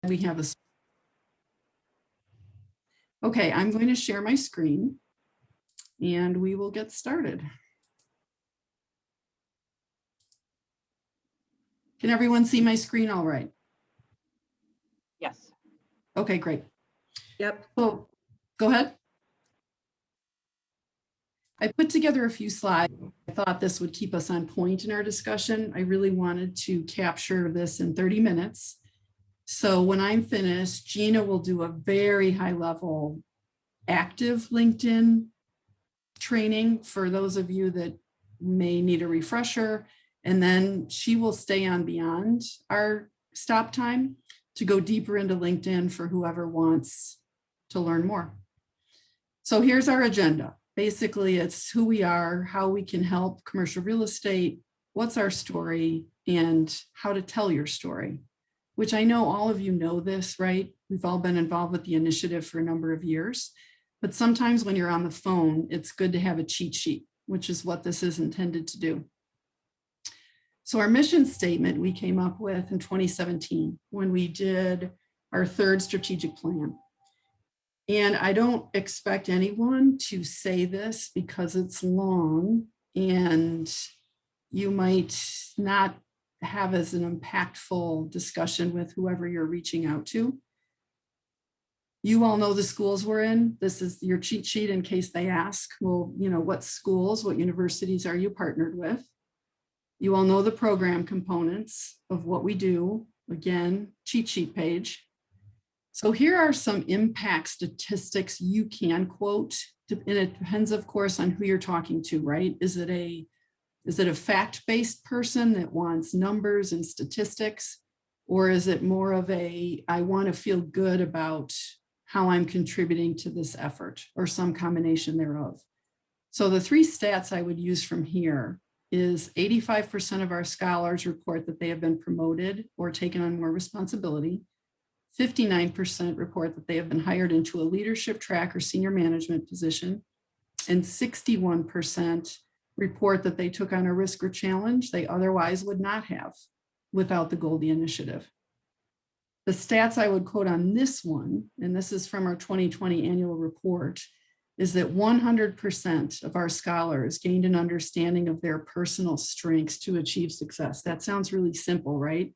we have a. Okay, I'm going to share my screen and we will get started. Can everyone see my screen all right? Yes. Okay, great. Yep. So go ahead. I put together a few slides. I thought this would keep us on point in our discussion. I really wanted to capture this in 30 minutes. So when I'm finished, Gina will do a very high level active LinkedIn training for those of you that may need a refresher. And then she will stay on beyond our stop time to go deeper into LinkedIn for whoever wants to learn more. So here's our agenda. Basically, it's who we are, how we can help commercial real estate, what's our story, and how to tell your story, which I know all of you know this, right? We've all been involved with the initiative for a number of years, but sometimes when you're on the phone, it's good to have a cheat sheet, which is what this is intended to do. So our mission statement we came up with in 2017 when we did our third strategic plan. And I don't expect anyone to say this because it's long and you might not have as an impactful discussion with whoever you're reaching out to. You all know the schools we're in. This is your cheat sheet in case they ask, well, you know, what schools, what universities are you partnered with? You all know the program components of what we do. Again, cheat sheet page. So here are some impact statistics you can quote, and it depends, of course, on who you're talking to, right? Is it a fact-based person that wants numbers and statistics, or is it more of a, I want to feel good about how I'm contributing to this effort, or some combination thereof? So the three stats I would use from here is 85% of our scholars report that they have been promoted or taken on more responsibility. 59% report that they have been hired into a leadership track or senior management position, and 61% report that they took on a risk or challenge they otherwise would not have without the Goldie initiative. The stats I would quote on this one, and this is from our 2020 annual report, is that 100% of our scholars gained an understanding of their personal strengths to achieve success. That sounds really simple, right?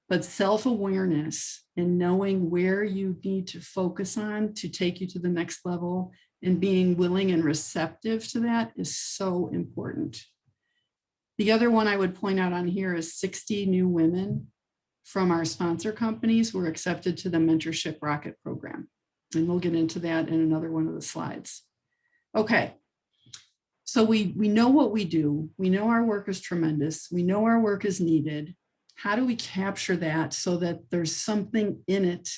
But self-awareness and knowing where you need to focus on to take you to the next level and being willing and receptive to that is so important. The other one I would point out on here is 60 new women from our sponsor companies were accepted to the Mentorship Rocket program. And we'll get into that in another one of the slides. Okay. So we know what we do. We know our work is tremendous. We know our work is needed. How do we capture that so that there's something in it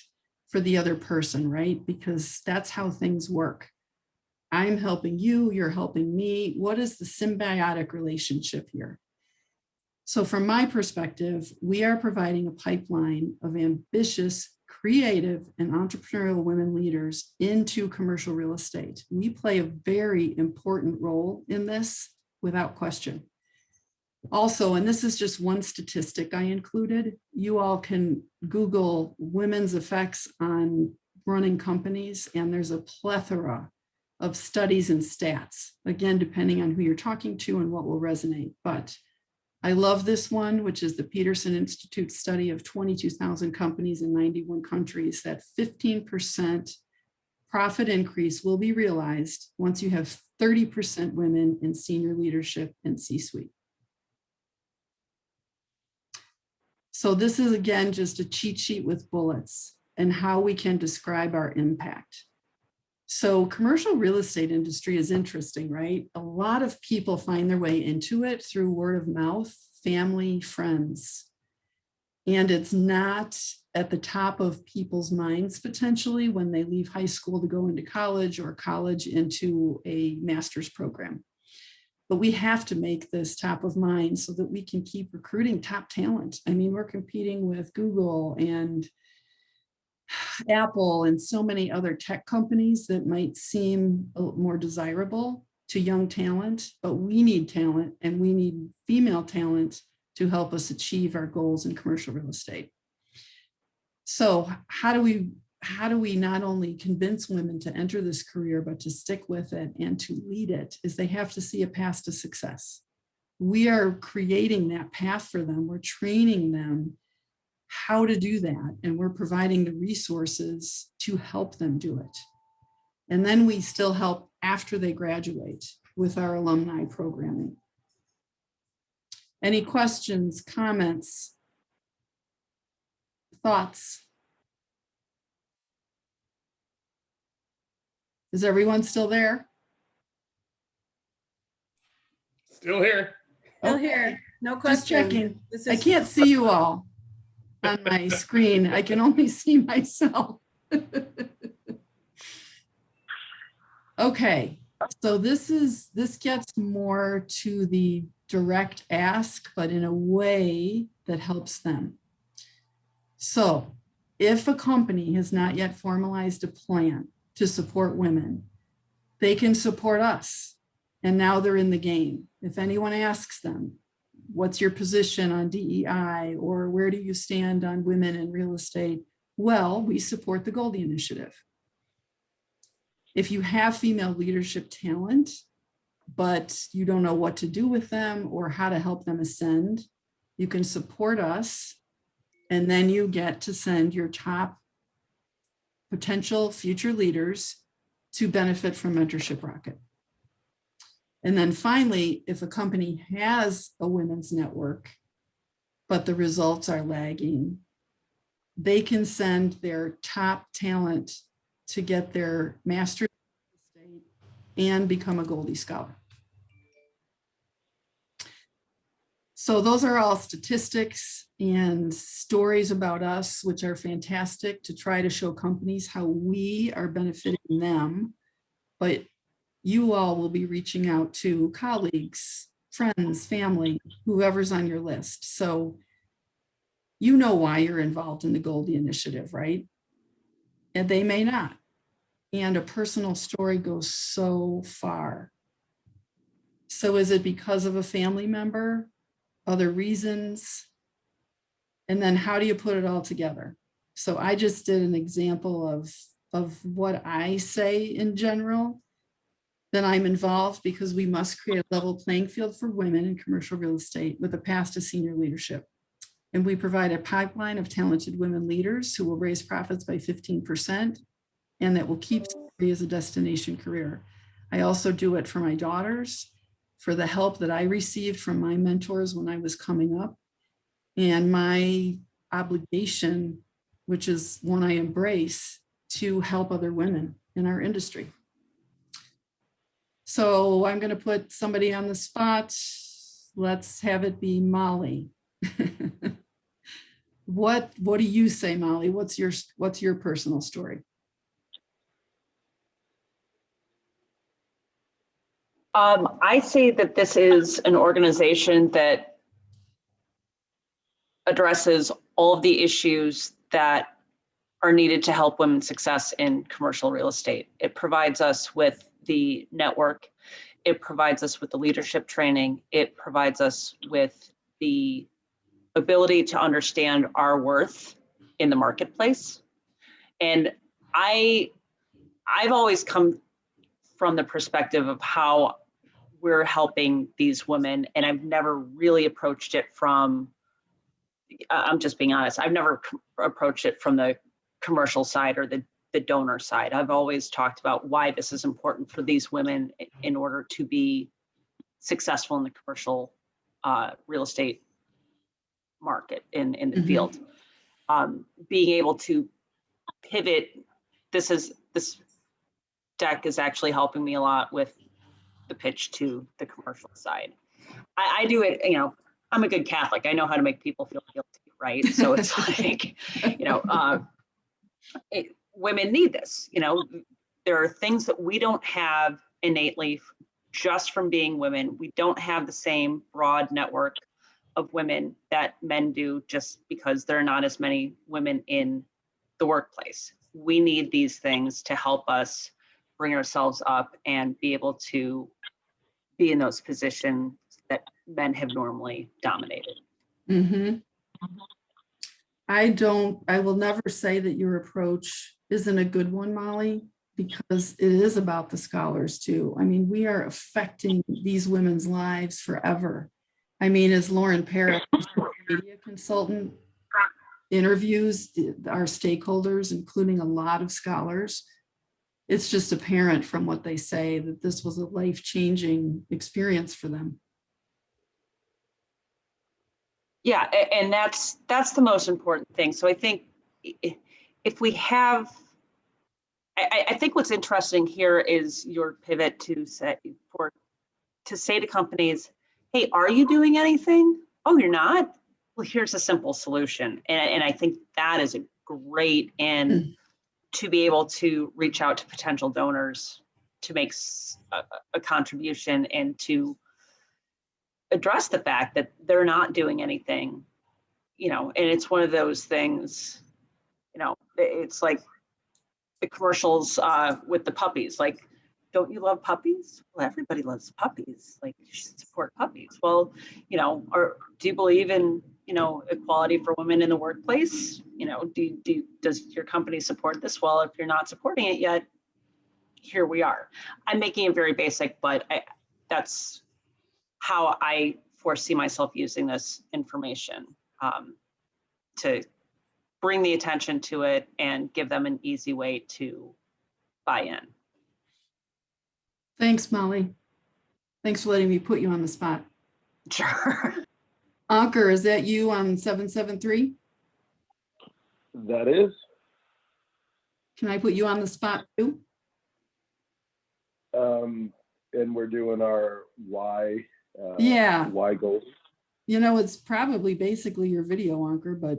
for the other person, right? Because that's how things work. I'm helping you, you're helping me. What is the symbiotic relationship here? So from my perspective, we are providing a pipeline of ambitious, creative, and entrepreneurial women leaders into commercial real estate. We play a very important role in this without question. Also, and this is just one statistic I included, you all can Google women's effects on running companies, and there's a plethora of studies and stats, again, depending on who you're talking to and what will resonate. But I love this one, which is the Peterson Institute study of 22,000 companies in 91 countries, that 15% profit increase will be realized once you have 30% women in senior leadership and C-suite. So this is, again, just a cheat sheet with bullets and how we can describe our impact. So commercial real estate industry is interesting, right? A lot of people find their way into it through word of mouth, family, friends. And it's not at the top of people's minds potentially when they leave high school to go into college or college into a master's program. But we have to make this top of mind so that we can keep recruiting top talent. I mean, we're competing with Google and Apple and so many other tech companies that might seem more desirable to young talent, but we need talent and we need female talent to help us achieve our goals in commercial real estate. So how do we not only convince women to enter this career, but to stick with it and to lead it, is they have to see a path to success. We are creating that path for them. We're training them how to do that, and we're providing the resources to help them do it. And then we still help after they graduate with our alumni programming. Any questions, comments, thoughts? Is everyone still there? Still here. Still Okay. here. No Just question. checking. This I is can't see you all on my screen. I can only see myself. Okay, so this gets more to the direct ask, but in a way that helps them. So if a company has not yet formalized a plan to support women, they can support us. And now they're in the game. If anyone asks them, what's your position on DEI, or where do you stand on women in real estate? Well, we support the Goldie Initiative. If you have female leadership talent, but you don't know what to do with them or how to help them ascend, you can support us, and then you get to send your top potential future leaders to benefit from Mentorship Rocket. And then finally, if a company has a women's network, but the results are lagging, they can send their top talent to get their master's in real estate and become a Goldie Scholar. So those are all statistics and stories about us, which are fantastic to try to show companies how we are benefiting them. But you all will be reaching out to colleagues, friends, family, whoever's on your list. So you know why you're involved in the Goldie Initiative, right? And they may not. And a personal story goes so far. So is it because of a family member, other reasons? And then how do you put it all together? So I just did an example of what I say in general. Then I'm involved because we must create a level playing field for women in commercial real estate with a path to senior leadership. And we provide a pipeline of talented women leaders who will raise profits by 15%, and that will keep Story as a destination career. I also do it for my daughters, for the help that I received from my mentors when I was coming up, and my obligation, which is one I embrace, to help other women in our industry. So I'm going to put somebody on the spot. Let's have it be Molly. What do you say, Molly? What's your personal story? I say that this is an organization that addresses all of the issues that are needed to help women's success in commercial real estate. It provides us with the network. It provides us with the leadership training. It provides us with the ability to understand our worth in the marketplace. And I've always come from the perspective of how we're helping these women, and I've never really approached it from, I'm just being honest, I've never approached it from the commercial side or the donor side. I've always talked about why this is important for these women in order to be successful in the commercial real estate market in the field. Being able to pivot, this deck is actually helping me a lot with the pitch to the commercial side. I do it, I'm a good Catholic. I know how to make people feel guilty, right? So it's like, women need this. There are things that we don't have innately just from being women. We don't have the same broad network of women that men do just because there are not as many women in the workplace. We need these things to help us bring ourselves up and be able to be in those positions that men have normally dominated. Mm-hmm. I will never say that your approach isn't a good one, Molly, because it is about the scholars too. I mean, we are affecting these women's lives forever. I mean, as Lauren Parrish, media consultant, interviews our stakeholders, including a lot of scholars, it's just apparent from what they say that this was a life-changing experience for them. Yeah, and that's the most important thing. So I think if we have, I think what's interesting here is your pivot to say to companies, hey, are you doing anything? Oh, you're not? Well, here's a simple solution. And I think that is a great and to be able to reach out to potential donors to make a contribution and to address the fact that they're not doing anything, and it's one of those things, it's like the commercials with the puppies, like, don't you love puppies? Well, everybody loves puppies. Like, you should support puppies. Well, or do you believe in, equality for women in the workplace? Does your company support this? Well, if you're not supporting it yet, here we are. I'm making it very basic, but that's how I foresee myself using this information to bring the attention to it and give them an easy way to buy in. Thanks, Molly. Thanks for letting me put you on the spot. Sure. Ankur, is that you on 773? That is. Can I put you on the spot too? And we're doing our why. Yeah. Why Goldie? It's probably basically your video, Ankur, but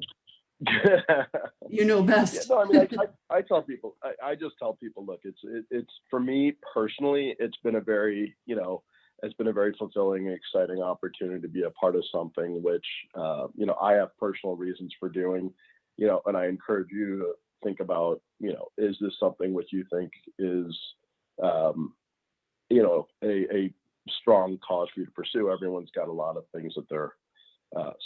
you know best. Yeah, no, I mean, I tell people, I just tell people, look, it's for me personally, it's been a very, it's been a very fulfilling and exciting opportunity to be a part of something which, I have personal reasons for doing, and I encourage you to think about, is this something which you think is, a strong cause for you to pursue? Everyone's got a lot of things that they're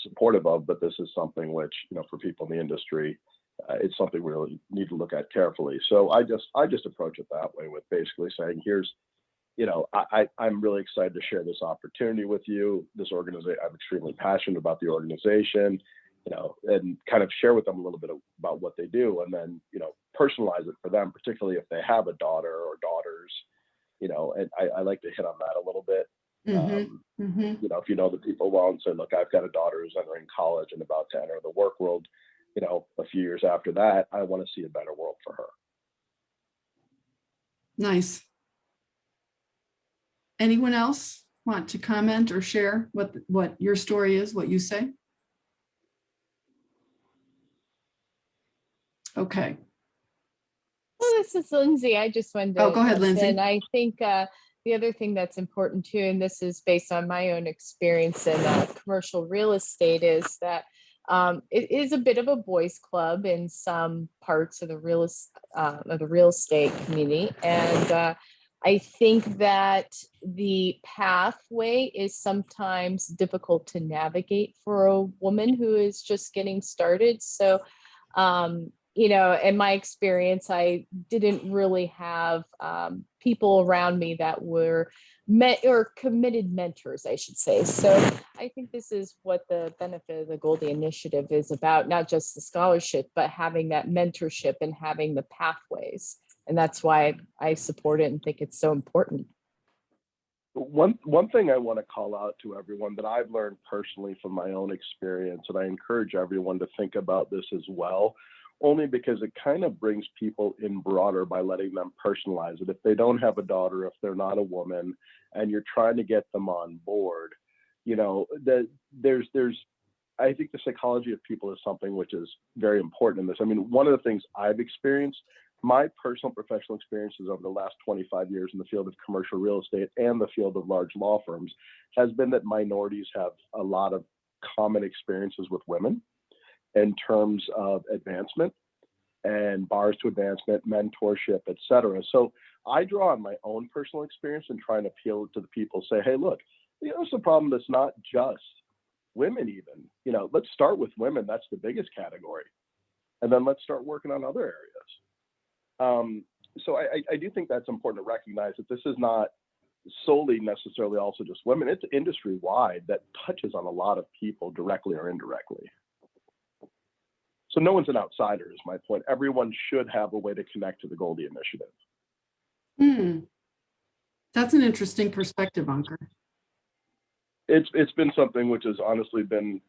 supportive of, but this is something which, for people in the industry, it's something we really need to look at carefully. So I just approach it that way, with basically saying, here's, I'm really excited to share this opportunity with you. This organization, I'm extremely passionate about the organization, and kind of share with them a little bit about what they do, and then, personalize it for them, particularly if they have a daughter or daughters, and I like to hit on that a little bit. If you know the people well and say, look, I've got a daughter who's entering college and about to enter the work world, a few years after that, I want to see a better world for her. Nice. Anyone else want to comment or share what your story is, what you say? Okay. Well, this is Lindsay. I just wanted to. Oh, go ahead, Lindsay. And I think the other thing that's important too, and this is based on my own experience in commercial real estate, is that it is a bit of a boys' club in some parts of the real estate community, and I think that the pathway is sometimes difficult to navigate for a woman who is just getting started. So, in my experience, I didn't really have people around me that were committed mentors, I should say. So I think this is what the benefit of the Goldie Initiative is about, not just the scholarship, but having that mentorship and having the pathways. And that's why I support it and think it's so important. One thing I want to call out to everyone that I've learned personally from my own experience, and I encourage everyone to think about this as well, only because it kind of brings people in broader by letting them personalize it. If they don't have a daughter, if they're not a woman, and you're trying to get them on board, I think the psychology of people is something which is very important in this. I mean, one of the things I've experienced, my personal professional experiences over the last 25 years in the field of commercial real estate and the field of large law firms, has been that minorities have a lot of common experiences with women in terms of advancement and bars to advancement, mentorship, et cetera. So I draw on my own personal experience and try and appeal to the people, say, hey, look, it's a problem that's not just women even, let's start with women. That's the biggest category. And then let's start working on other areas. So I do think that's important to recognize that this is not solely necessarily also just women. It's industry wide that touches on a lot of people directly or indirectly. So no one's an outsider is my point. Everyone should have a way to connect to the Goldie initiative. That's an interesting perspective, Ankur. It's been something which has honestly been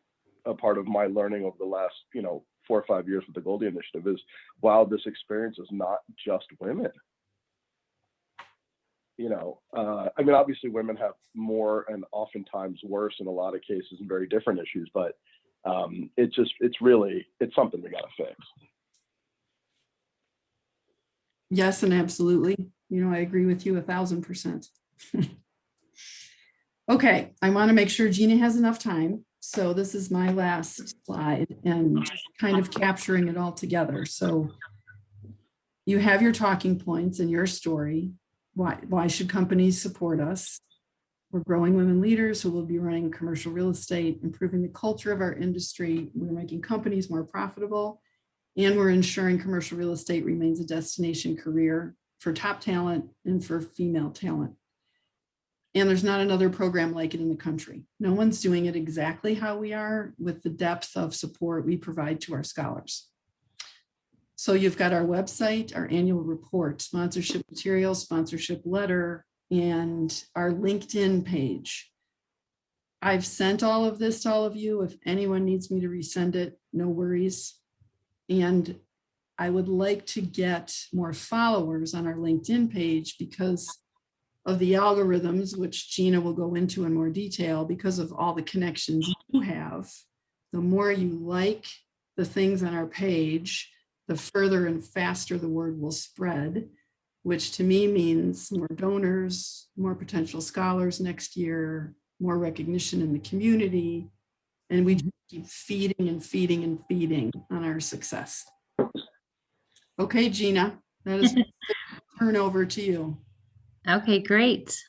a part of my learning over the last, 4 or 5 years with the Goldie initiative is, wow, this experience is not just women. Obviously women have more and oftentimes worse in a lot of cases and very different issues, but it's something we got to fix. Yes, and absolutely. I agree with you 1,000%. Okay, I want to make sure Gina has enough time. So this is my last slide and just kind of capturing it all together. So you have your talking points and your story. Why should companies support us? We're growing women leaders who will be running commercial real estate, improving the culture of our industry. We're making companies more profitable, and we're ensuring commercial real estate remains a destination career for top talent and for female talent. And there's not another program like it in the country. No one's doing it exactly how we are with the depth of support we provide to our scholars. So you've got our website, our annual report, sponsorship material, sponsorship letter, and our LinkedIn page. I've sent all of this to all of you. If anyone needs me to resend it, no worries. And I would like to get more followers on our LinkedIn page because of the algorithms, which Gina will go into in more detail, because of all the connections you have. The more you like the things on our page, the further and faster the word will spread, which to me means more donors, more potential scholars next year, more recognition in the community, and we keep feeding and feeding and feeding on our success. Okay, Gina, that is turn over to you. Okay, great.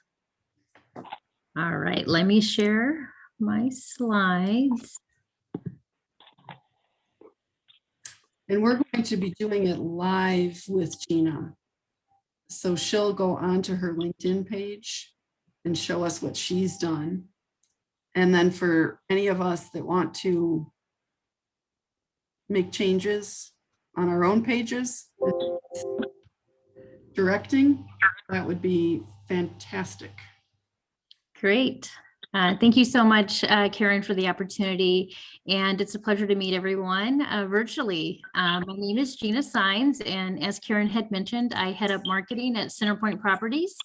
All right, let me share my slides. And we're going to be doing it live with Gina. So she'll go onto her LinkedIn page and show us what she's done. And then for any of us that want to make changes on our own pages, directing, that would be fantastic. Great. Thank you so much, Karen, for the opportunity. And it's a pleasure to meet everyone virtually. My name is Gina Sines, and as Karen had mentioned, I head up marketing at Centerpoint Properties.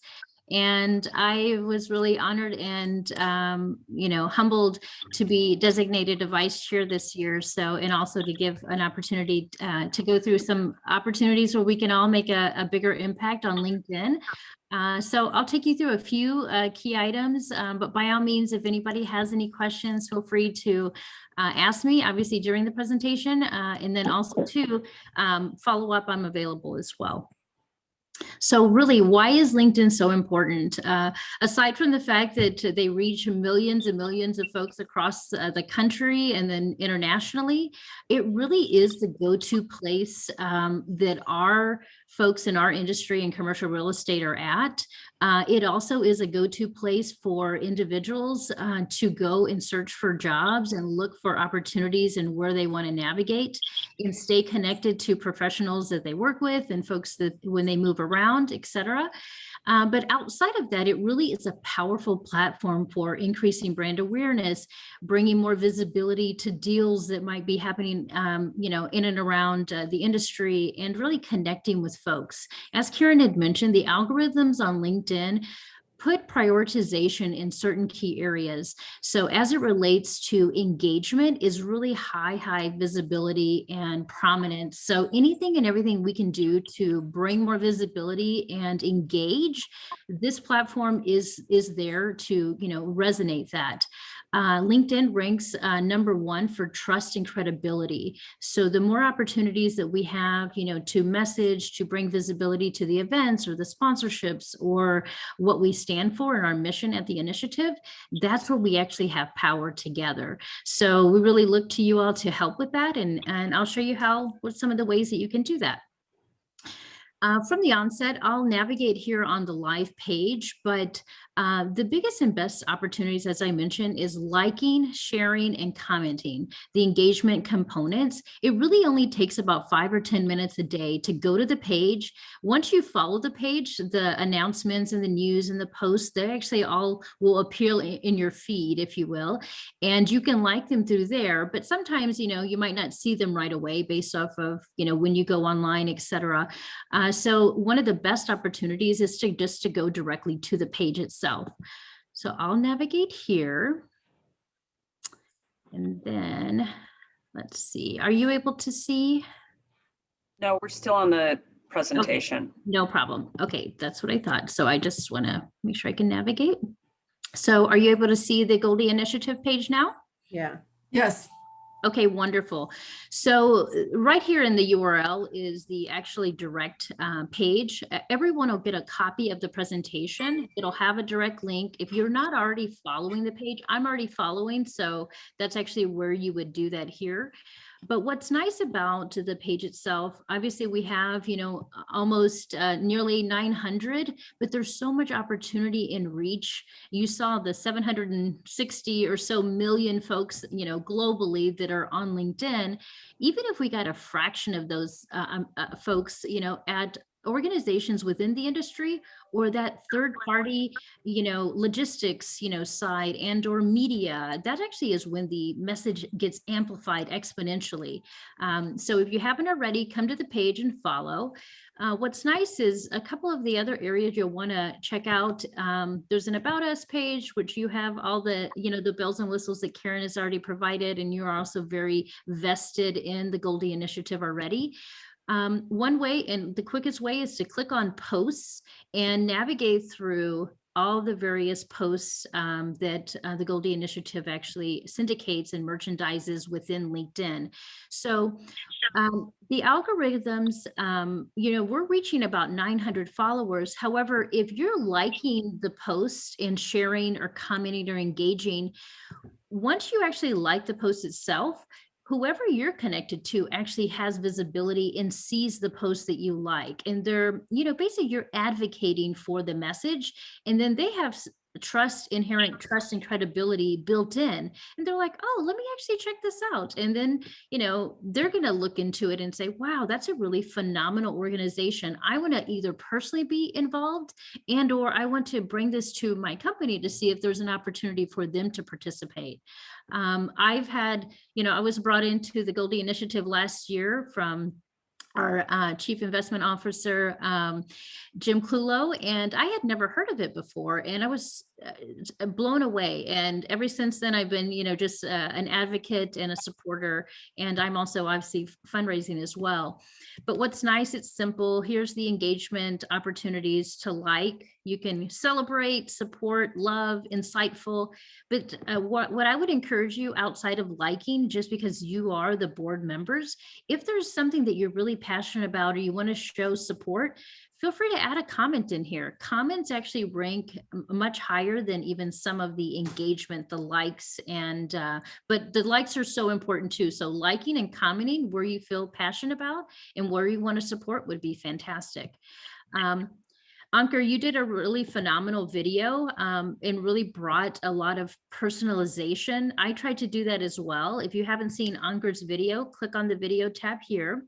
And I was really honored and, humbled to be designated a vice chair this year. So, and also to give an opportunity to go through some opportunities where we can all make a bigger impact on LinkedIn. So I'll take you through a few key items, but by all means, if anybody has any questions, feel free to ask me, obviously during the presentation, and then also to follow up, I'm available as well. So really, why is LinkedIn so important? Aside from the fact that they reach millions and millions of folks across the country and then internationally, it really is the go-to place that our folks in our industry and commercial real estate are at. It also is a go-to place for individuals to go and search for jobs and look for opportunities and where they want to navigate and stay connected to professionals that they work with and folks that when they move around, et cetera. But outside of that, it really is a powerful platform for increasing brand awareness, bringing more visibility to deals that might be happening, in and around the industry, and really connecting with folks. As Karen had mentioned, the algorithms on LinkedIn put prioritization in certain key areas. So as it relates to engagement is really high visibility and prominence. So anything and everything we can do to bring more visibility and engage, this platform is there to, resonate that. LinkedIn ranks #1 for trust and credibility. So the more opportunities that we have, to message, to bring visibility to the events or the sponsorships or what we stand for in our mission at the initiative, that's where we actually have power together. So we really look to you all to help with that. And I'll show you what some of the ways that you can do that. From the onset, I'll navigate here on the live page, but the biggest and best opportunities, as I mentioned, is liking, sharing, and commenting, the engagement components. It really only takes about 5 or 10 minutes a day to go to the page. Once you follow the page, the announcements and the news and the posts, they actually all will appear in your feed, if you will, and you can like them through there. But sometimes, you might not see them right away based off of, when you go online, etc. So one of the best opportunities is to go directly to the page itself. So I'll navigate here. And then let's see, are you able to see? No, we're still on the presentation. Okay, no problem. Okay, that's what I thought. So I just want to make sure I can navigate. So are you able to see the Goldie Initiative page now? Yeah. Yes. Okay, wonderful. So right here in the URL is the actually direct page. Everyone will get a copy of the presentation. It'll have a direct link. If you're not already following the page, I'm already following. So that's actually where you would do that here. But what's nice about the page itself, obviously we have, almost nearly 900, but there's so much opportunity in reach. You saw the 760 or so million folks, globally that are on LinkedIn. Even if we got a fraction of those folks, at organizations within the industry or that third party, logistics, side and or media, that actually is when the message gets amplified exponentially. So if you haven't already, come to the page and follow. What's nice is a couple of the other areas you'll want to check out. There's an About Us page, which you have all the, the bells and whistles that Karen has already provided, and you're also very vested in the Goldie Initiative already. One way, and the quickest way, is to click on posts and navigate through all the various posts that the Goldie Initiative actually syndicates and merchandises within LinkedIn. So the algorithms, we're reaching about 900 followers. However, if you're liking the post and sharing or commenting or engaging, once you actually like the post itself, whoever you're connected to actually has visibility and sees the post that you like. And they're, basically you're advocating for the message. And then they have inherent trust and credibility built in. And they're like, oh, let me actually check this out. And then, they're going to look into it and say, wow, that's a really phenomenal organization. I want to either personally be involved and or I want to bring this to my company to see if there's an opportunity for them to participate. I've had, I was brought into the Goldie Initiative last year from our Chief Investment Officer, Jim Clulo, and I had never heard of it before, and I was blown away. And ever since then, I've been, just an advocate and a supporter, and I'm also obviously fundraising as well. But what's nice, it's simple. Here's the engagement opportunities to like. You can celebrate, support, love, insightful. But what I would encourage you outside of liking, just because you are the board members, if there's something that you're really passionate about or you want to show support, feel free to add a comment in here. Comments actually rank much higher than even some of the engagement, the likes, and but the likes are so important too. So liking and commenting where you feel passionate about and where you want to support would be fantastic. Ankur, you did a really phenomenal video and really brought a lot of personalization. I tried to do that as well. If you haven't seen Ankur's video, click on the video tab here.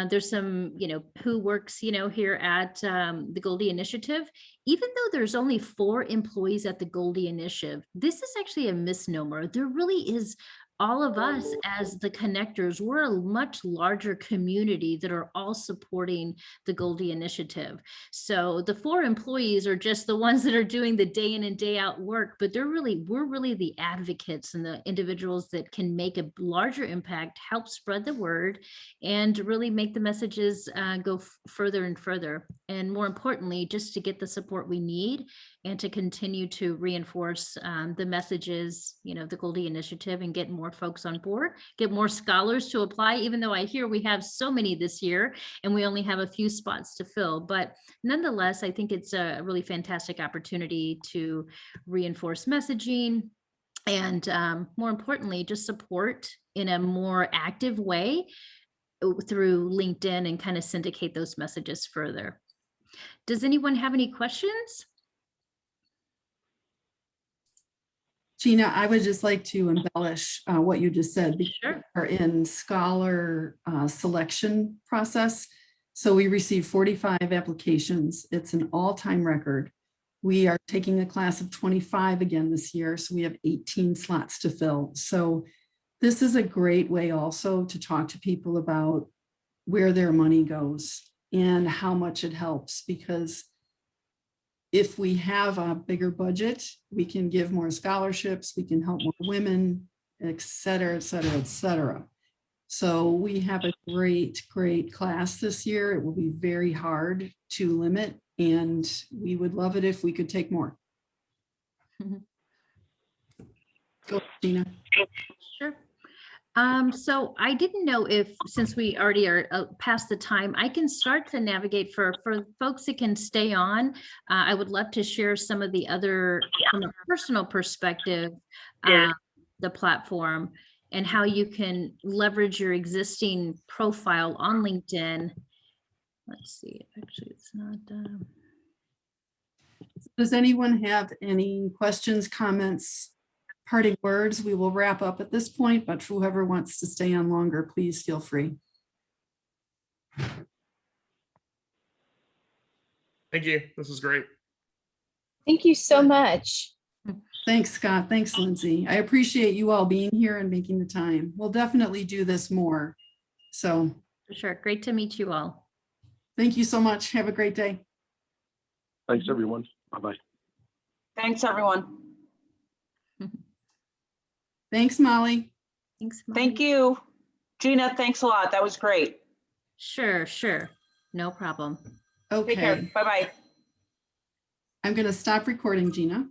There's some, who works, here at the Goldie Initiative. Even though there's only 4 employees at the Goldie Initiative, this is actually a misnomer. There really is all of us as the connectors, we're a much larger community that are all supporting the Goldie initiative. So the 4 employees are just the ones that are doing the day in and day out work, but we're really the advocates and the individuals that can make a larger impact, help spread the word, and really make the messages go further and further. And more importantly, just to get the support we need and to continue to reinforce the messages, the Goldie initiative, and get more folks on board, get more scholars to apply, even though I hear we have so many this year and we only have a few spots to fill. But nonetheless, I think it's a really fantastic opportunity to reinforce messaging and more importantly, just support in a more active way through LinkedIn and kind of syndicate those messages further. Does anyone have any questions? Gina, I would just like to embellish what you just said. Sure. We are in scholar selection process. So we received 45 applications. It's an all-time record. We are taking a class of 25 again this year. So we have 18 slots to fill. So this is a great way also to talk to people about where their money goes and how much it helps, because if we have a bigger budget, we can give more scholarships, we can help more women, et cetera, et cetera, et cetera. So we have a great class this year. It will be very hard to limit, and we would love it if we could take more. Go, Gina. Sure. So I didn't know if, since we already are past the time, I can start to navigate for folks that can stay on. I would love to share some of the other, from a personal perspective, the platform and how you can leverage your existing profile on LinkedIn. Let's see, actually, it's not. Does anyone have any questions, comments, parting words? We will wrap up at this point, but whoever wants to stay on longer, please feel free. Thank you. This is great. Thank you so much. Thanks, Scott. Thanks, Lindsay. I appreciate you all being here and making the time. We'll definitely do this more. So For sure. Great to meet you all. thank you so much. Have a great day. Thanks, everyone. Bye-bye. Thanks, everyone. Thanks, Molly. Thanks. Thank Molly. you. Gina, thanks a lot. That was great. Sure. No problem. Take care. Okay, Bye-bye. I'm going to stop recording, Gina.